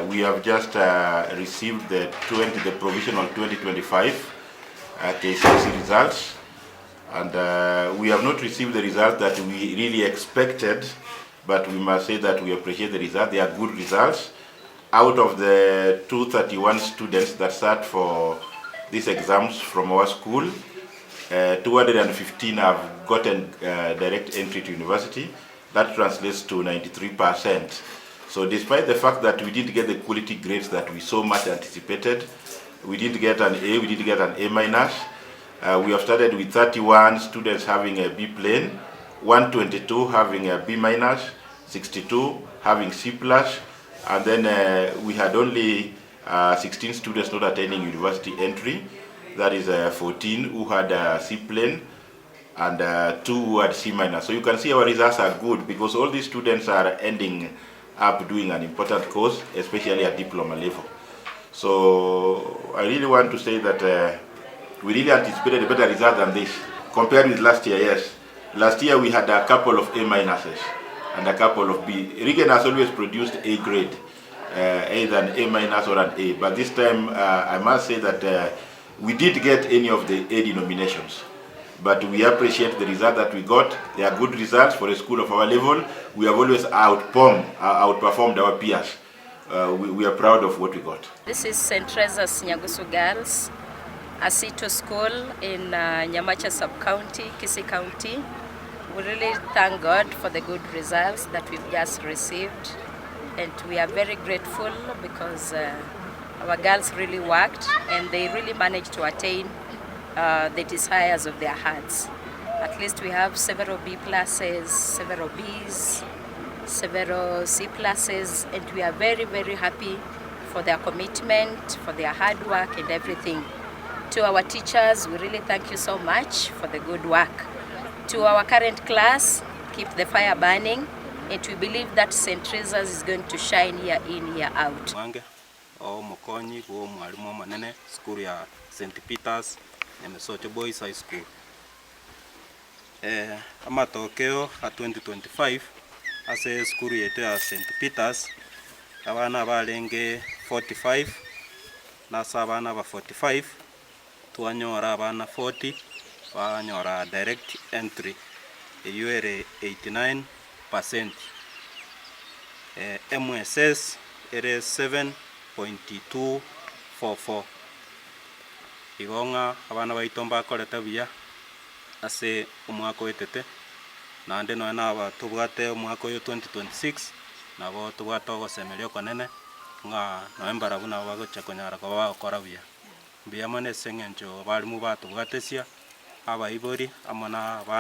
We have just received the provisional 2025 KCSE results, and we have not received the results that we really expected, but we must say that we appreciate the results. They are good results. Out of the 231 students that sat for these exams from our school, 215 have gotten direct entry to university. That translates to 93%. So despite the fact that we didn't get the quality grades that we so much anticipated, we didn't get an A, we didn't get an A minus. We have started with 31 students having a B plane, 122 having a B minus, 62 having C plus, and then we had only 16 students not attending university entry. That is 14 who had a C plane and 2 who had C minus. So you can see our results are good because all these students are ending up doing an important course, especially at diploma level. So I really want to say that we really anticipated a better result than this. Compared with last year, yes. Last year we had a couple of A minuses and a couple of B. Regan has always produced A grade, either an A minus or an A. But this time I must say that we did get any of the A denominations. But we appreciate the result that we got. They are good results for a school of our level. We have always outperformed our peers. We are proud of what we got. This is St. Teresa's Nyagusu Girls, a C2 school in Nyamacha sub-county, Kisii County. We really thank God for the good results that we've just received. And we are very grateful because our girls really worked and they really managed to attain the desires of their hearts. At least we have several B pluses, several Bs, several C pluses, and we are very, very happy for their commitment, for their hard work and everything. To our teachers, we really thank you so much for the good work. To our current class, keep the fire burning, and we believe that St. Teresa's is going to shine year in, year out. Mokonyi kwa mwalimu manene school ya St. Peter's Emesote Boys High School. Amatokeo ya 2025 ase school yetu ya St. Peter's abana balenge 45 nasa abana ba 45 tuanyora abana 40 banyora direct entry eyuere 89%. MSS it is 7.244. Igonga abana baitomba koleta bia ase umwaka wetete nande no na aba tubwate umwaka yo 2026 nabo tubwate ogosemerio konene nga November buna bagocha konyara ko bakora bia mane sengencho bali mu batubwatesia aba ibori amona